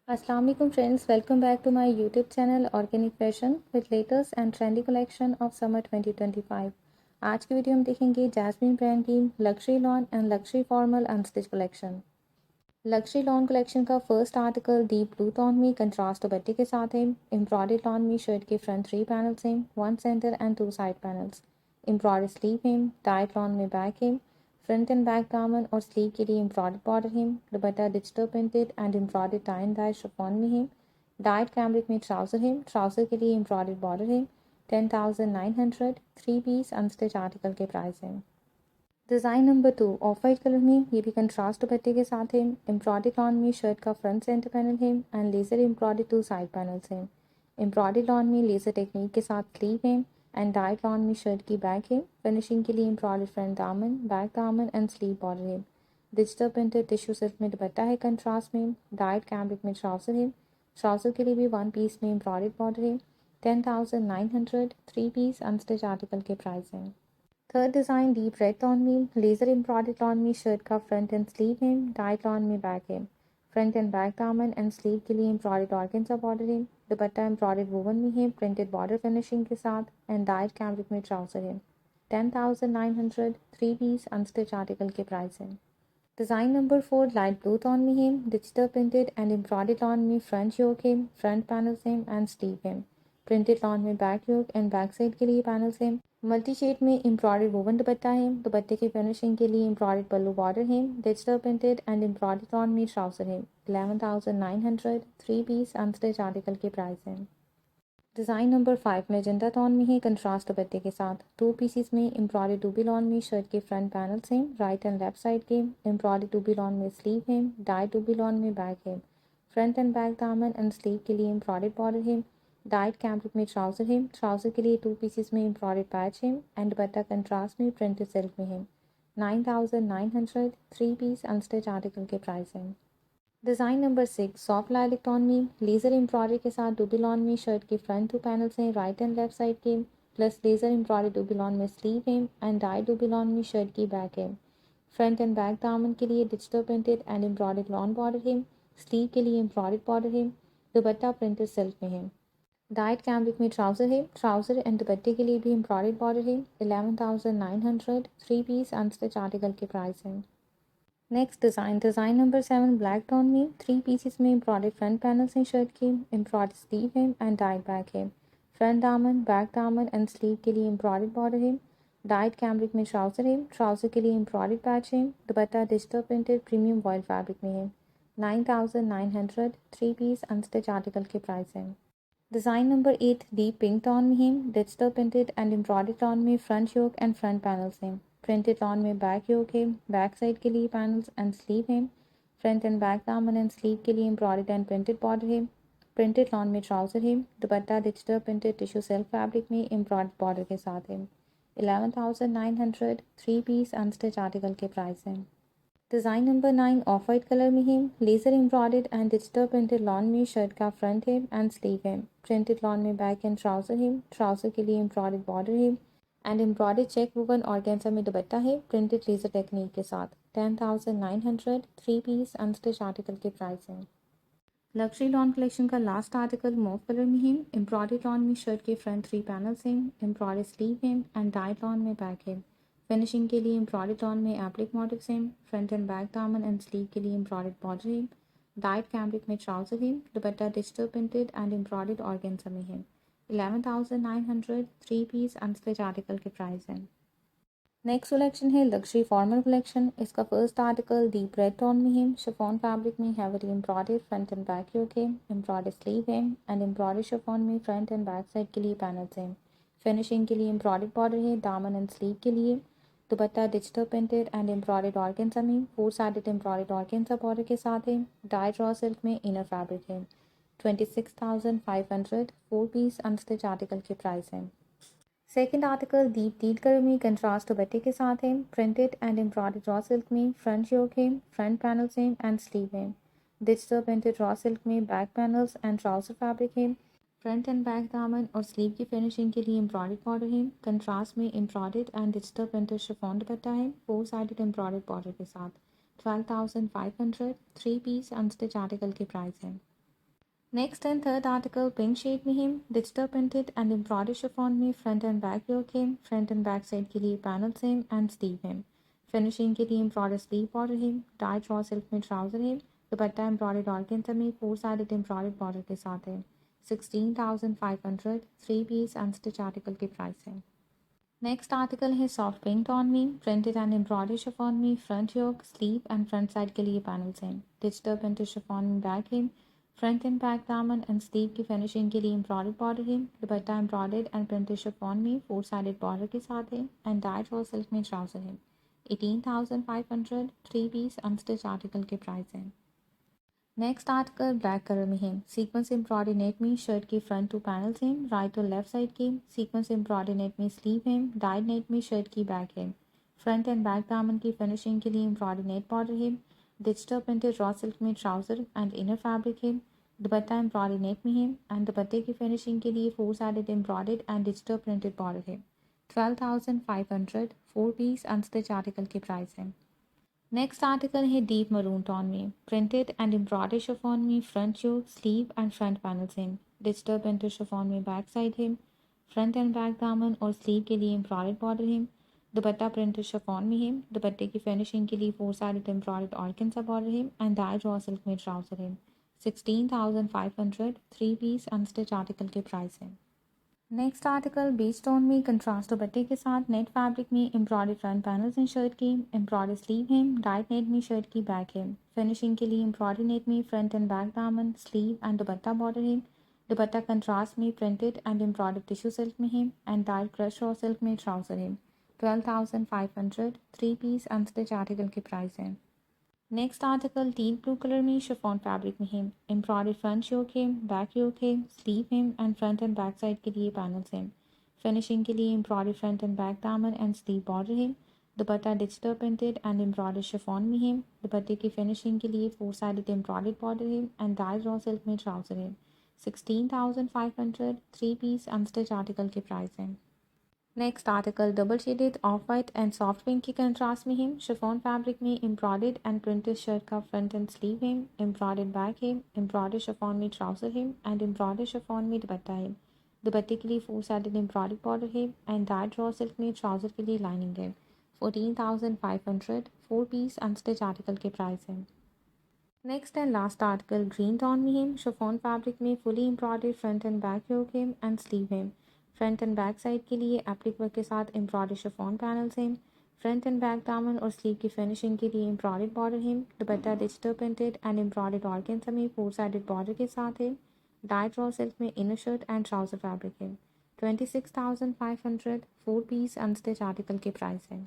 अस्सलाम वालेकुम friends, welcome back to my YouTube channel organic fashion with latest and trendy collection of summer 2025। आज की video में देखेंगे जैस्मिन ब्रांड की luxury lawn and luxury formal unstitch collection. Luxury lawn collection का first article deep blue tone में contrast दुपट्टे के साथ है। एम्ब्रॉयडर्ड लॉन में शर्ट के फ्रंट 3 पैनल्स हैं, 1 centre and 2 side panels. Embroidered sleeve है, डाइट लॉन में बैक है। फ्रंट एंड बैक दामन और स्लीव के लिए एम्ब्रॉयडर्ड बॉर्डर है। Dupatta digital printed and embroidered tie and dye chiffon में है। डाइट कैमरिक में ट्राउज़र है, ट्राउज़र के लिए एम्ब्रॉयडर्ड बॉर्डर है। 10,900 3 पीस अनस्टिच आर्टिकल के प्राइस हैं। Design number 2 off white colour में, ये भी कंट्रास्ट दुपट्टे के साथ है। एम्ब्रॉयडर्ड लॉन में शर्ट का फ्रंट सेंटर पैनल है and laser embroidered 2 side panels हैं। एम्ब्रॉयडर्ड लॉन में लेज़र टेक्निक के साथ स्लीव है एंड डाइट लॉन में शर्ट की बैक है। फिनिशिंग के लिए एम्ब्रॉयडर्ड फ्रंट दामन, बैक दामन एंड स्लीव बॉर्डर है। डिजिटल प्रिंटेड टिश्यू सिल्क में दुपट्टा है कंट्रास्ट में। डाइट कैमरिक में ट्राउज़र है, ट्राउज़र के लिए भी 1 पीस में एम्ब्रॉयडर्ड बॉर्डर है। 10,900 3 पीस अनस्टिच आर्टिकल के प्राइस हैं। Third design deep red tone में, लेज़र एम्ब्रॉयडर्ड लॉन में शर्ट का फ्रंट एंड स्लीव है, डाइट लॉन में बैक है। फ्रंट एंड बैक दामन एंड स्लीव के लिए एम्ब्रॉयडर्ड ऑर्गेन्जा बॉर्डर है। दुपट्टा एम्ब्रॉयडर्ड वुवन में है प्रिंटेड बॉर्डर फिनिशिंग के साथ एंड डाइट कैमरिक में ट्राउज़र है। 10,900 3 पीस अनस्टिच आर्टिकल के प्राइस है। Design number 4 light blue tone में है। Digital printed and embroidered lawn में फ्रंट योक है, फ्रंट पैनल्स हैं एंड स्लीव है। प्रिंटेड लॉन में back yoke and back side के लिए पैनल्स हैं। मल्टी शेड में एम्ब्रॉयडर्ड वोवन दुपट्टा है। दुपट्टे की फिनिशिंग के लिए एम्ब्रॉयडर्ड पल्लू बॉर्डर है। Digital printed and embroidered lawn में ट्राउज़र है। 11,900 3 पीस अनस्टिच आर्टिकल के प्राइस हैं। डिज़ाइन नंबर 5 मैजेंटा टोन में है कंट्रास्ट दुपट्टे के साथ। 2 पीसीस में एम्ब्रॉयडर्ड डूबी लॉन में शर्ट के फ्रंट पैनल्स हैं, राइट एंड लेफ्ट साइड के। एम्ब्रॉयडर्ड डूबी लॉन में स्लीव है, डाइट डूबी लॉन में बैक है। फ्रंट एंड बैक दामन एंड स्लीव के लिए एम्ब्रॉयडर्ड बॉर्डर है। डाइट कैमरिक में ट्राउज़र है, ट्राउज़र के लिए 2 पीसीस में एम्ब्रॉयडर्ड पैच है एंड दुपट्टा कंट्रास्ट में प्रिंटेड सिल्क में है। 9,900 3 पीस अनस्टिच आर्टिकल के प्राइस हैं। Design number 6 soft lilac tone में, लेज़र एम्ब्रॉयडरी के साथ डूबी लॉन में शर्ट के फ्रंट 2 पैनल्स हैं, राइट एंड लेफ्ट साइड के। प्लस लेज़र एम्ब्रॉयडरी डूबी लॉन में स्लीव है एंड डाई डूबी लॉन में शर्ट की बैक है। फ्रंट एंड बैक दामन के लिए digital printed and embroidered lawn border है। स्लीव के लिए एम्ब्रॉयडर्ड बॉर्डर है। दुपट्टा प्रिंटेड सिल्क में है। डाइट कैमरिक में ट्राउज़र है, ट्राउज़र एंड दुपट्टे के लिए भी एम्ब्रॉयडर्ड बॉर्डर है। 11,900 3 पीस अनस्टिच आर्टिकल के प्राइस हैं। Next design number 7 black tone में, 3 पीसेस में एम्ब्रॉयडर्ड फ्रंट पैनल्स हैं शर्ट के, एम्ब्रॉयडर्ड स्लीव है एंड डाइट बैक है। फ्रंट दामन, बैक दामन एंड स्लीव के लिए एम्ब्रॉयडर्ड बॉर्डर है। डाइट कैमरिक में ट्राउज़र है, ट्राउज़र के लिए एम्ब्रॉयडर्ड पैच है। Dupatta digital printed premium voile fabric में है। 9,900 3 पीस अनस्टिच आर्टिकल के प्राइस हैं। Design number 8 deep pink tone में है। Digital printed and embroidered lawn में front yoke and front panels हैं। प्रिंटेड लॉन में बैक योक है, बैक साइड के लिए पैनल्स एंड स्लीव हैं। फ्रंट एंड बैक दामन एंड स्लीव के लिए एम्ब्रॉयडर्ड एंड प्रिंटेड बॉर्डर है। प्रिंटेड लॉन में ट्राउज़र है। Dupatta digital printed tissue silk fabric में एम्ब्रॉयडर्ड बॉर्डर के साथ है। 11,900 3 पीस अनस्टिच आर्टिकल के प्राइस हैं। Design number 9 off white colour में है। Laser embroidered and digital printed lawn में शर्ट का फ्रंट है एंड स्लीव है। प्रिंटेड लॉन में बैक एंड ट्राउज़र है, ट्राउज़र के लिए एम्ब्रॉयडर्ड बॉर्डर है and embroidered check woven organza में दुपट्टा है प्रिंटेड लेज़र टेक्निक के साथ। 10,900 3 पीस अनस्टिच आर्टिकल के प्राइस हैं। लग्जरी लॉन कलेक्शन का लास्ट आर्टिकल मूव कलर में है। एम्ब्रॉयडर्ड लॉन में शर्ट के फ्रंट 3 पैनल्स हैं, एम्ब्रॉयडर्ड स्लीव है एंड डाइट लॉन में बैक है। फिनिशिंग के लिए एम्ब्रॉयडर्ड लॉन में एप्लिक मोटिव्स हैं। फ्रंट एंड बैक दामन एंड स्लीव के लिए एम्ब्रॉयडर्ड बॉर्डर है। डाइट कैमरिक में ट्राउज़र है। Dupatta digital printed and embroidered organza में है। 11,900 3 पीस अनस्टिच आर्टिकल के प्राइस हैं। नेक्स्ट कलेक्शन है लग्जरी फॉर्मल कलेक्शन। इसका first article deep red tone में है। शिफॉन फैब्रिक में heavily embroidered front and back yoke है, एम्ब्रॉयडर्ड स्लीव है एंड एम्ब्रॉयडर्ड शिफॉन में फ्रंट एंड बैक साइड के लिए पैनल्स हैं। फिनिशिंग के लिए एम्ब्रॉयडर्ड बॉर्डर है दामन एंड स्लीव के लिए। दुपट्टा digital printed and embroidered organza में 4 साइडेड एम्ब्रॉयडर्ड ऑर्गेन्जा बॉर्डर के साथ है। डाई ड्रॉ सिल्क में इनर फैब्रिक है। 26,500 4 पीस अनस्टिच आर्टिकल के प्राइस हैं। Second article deep teal colour में कंट्रास्ट दुपट्टे के साथ है। Printed and embroidered raw silk में फ्रंट योक है, फ्रंट पैनल्स हैं एंड स्लीव है। डिजिटल प्रिंटेड रॉ सिल्क में back panels and trouser fabric है। फ्रंट एंड बैक दामन और स्लीव की फिनिशिंग के लिए एम्ब्रॉयडर्ड बॉर्डर है। कंट्रास्ट में embroidered and digital printed chiffon dupatta है 4 साइडेड एम्ब्रॉयडर्ड बॉर्डर के साथ। 12,500 3 पीस अनस्टिच आर्टिकल के प्राइस हैं। Next and third article pink shade में है, digital printed and embroidered chiffon में फ्रंट एंड बैक योक है, फ्रंट एंड बैक साइड के लिए पैनल सेम एंड स्लीव है, फिनिशिंग के लिए एम्ब्रॉयडर्ड स्लीव बॉर्डर है, डाइट रॉ सिल्क में ट्राउजर है, दुपट्टा एम्ब्रॉयडर्ड ऑर्गेन्जा में 4 साइडेड एम्ब्रॉयडर्ड बॉर्डर के साथ है। 16,500 थ्री पीस अनस्टिच आर्टिकल की प्राइस है। नेक्स्ट आर्टिकल है सॉफ्ट पिंक टॉन में, प्रिंटेड एंड एम्ब्रॉयडर्ड शिफॉन में front yoke sleeve and front side के लिए पैनल्स हैं, डिजिटल प्रिंटेड शिफॉन में बैक है, फ्रंट एंड बैक दामन एंड स्लीव की फिनिशिंग के लिए एम्ब्रॉयडर्ड बॉर्डर है, dupatta embroidered and printed chiffon में 4 साइडेड बॉर्डर के साथ है एंड डाइट रॉ सिल्क में ट्राउजर है। 18,500 थ्री पीस अनस्टिच आर्टिकल के प्राइस है। नेक्स्ट आर्टिकल ब्लैक कलर में है, सीक्वेंस एम्ब्रॉयडरी नेट में शर्ट के फ्रंट टू पैनल्स हैं, राइट और लेफ्ट साइड के, सीक्वेंस एम्ब्रॉयडरी नेट में स्लीव है, डाइड नेट में शर्ट की बैक है, फ्रंट एंड बैक दामन की फिनिशिंग के लिए एम्ब्रॉयडरी नेट बॉर्डर है, डिजिटल प्रिंटेड रॉ सिल्क में ट्राउजर एंड इनर फैब्रिक है, दुपट्टा एम्ब्रॉयडरी नेट में है एंड दुपट्टे की फिनिशिंग के लिए 4 sided embroidered and digital printed border है। 12,500 फोर पीस अनस्टिच आर्टिकल की प्राइस है। नेक्स्ट आर्टिकल है डीप मरून टॉन में, प्रिंटेड एंड एम्ब्रॉयडर्ड शिफॉन में front yoke sleeve and front panels हैं, डिजिटल प्रिंटेड शिफॉन में बैक साइड है, front and back दामन और स्लीव के लिए एम्ब्रॉयडर्ड बॉर्डर है, दुपट्टा प्रिंटेड शिफॉन में है, दुपट्टे की फिनिशिंग के लिए 4 साइडेड एम्ब्रॉयडर्ड ऑर्गेन्जा बॉर्डर है एंड डाइड रॉ सिल्क में ट्राउजर है। 16,500 थ्री पीस अनस्टिच आर्टिकल के प्राइस है। नेक्स्ट आर्टिकल बीच टोन में कंट्रास्ट दुपट्टे के साथ नेट फैब्रिक में एम्ब्रॉयडर्ड फ्रंट पैनल्स हैं, शर्ट की एम्ब्रॉयडर्ड स्लीव है, डाइट नेट में शर्ट की बैक है, फिनिशिंग के लिए एम्ब्रॉयडरी नेट में फ्रंट एंड बैक दामन स्लीव एंड दुपट्टा बॉर्डर है, दुपट्टा कंट्रास्ट में printed and embroidered tissue silk में है and diet crush raw silk में ट्राउजर है। 12,500 थ्री पीस अनस्टिच आर्टिकल की प्राइस है। Next article deep blue colour में शिफॉन फैब्रिक में है, एम्ब्रॉयडर्ड फ्रंट योक है, बैक योक है, स्लीव है and front and back side के लिए पैनल्स हैं, फिनिशिंग के लिए एम्ब्रॉयडर्ड फ्रंट एंड बैक दामन एंड स्लीव बॉर्डर है, dupatta digital printed and embroidered chiffon में है, दुपट्टे की फिनिशिंग के लिए 4 साइडेड एम्ब्रॉयडर्ड बॉर्डर है एंड डाइड रॉ सिल्क में ट्राउजर है। 16,500 थ्री पीस अनस्टिच आर्टिकल की प्राइस है। Next article double shaded of white and soft pink के कंट्रास्ट में है, शिफॉन फैब्रिक में एम्ब्रॉयडर्ड एंड प्रिंटेड शर्ट का फ्रंट एंड स्लीव है, एम्ब्रॉयडर्ड बैक है, एम्ब्रॉयडर्ड शिफॉन में ट्राउजर है एंड एम्ब्रॉयडर्ड शिफॉन में दुपट्टा है, दुपट्टे के लिए 4 साइडेड एम्ब्रॉयडर्ड बॉर्डर है एंड डाइड रॉ सिल्क में ट्राउजर के लिए लाइनिंग है। 14,500 फोर पीस अनस्टिच आर्टिकल के प्राइस है। Next and last article green tone में है, शिफॉन फैब्रिक में fully embroidered front and back yoke है एंड स्लीव है, फ्रंट एंड बैक साइड के लिए एप्लिक वर्क के साथ एम्ब्रॉयडर्ड शिफॉन पैनल्स हैं, फ्रंट एंड बैक दामन और स्लीव की फिनिशिंग के लिए एम्ब्रॉयडर्ड बॉर्डर है, dupatta digital printed and embroidered organza में 4 साइडेड बॉर्डर के साथ है, डाइट रॉ सिल्क में inner shirt and trouser fabric है। 26,500 फोर पीस अनस्टिच आर्टिकल के प्राइस है।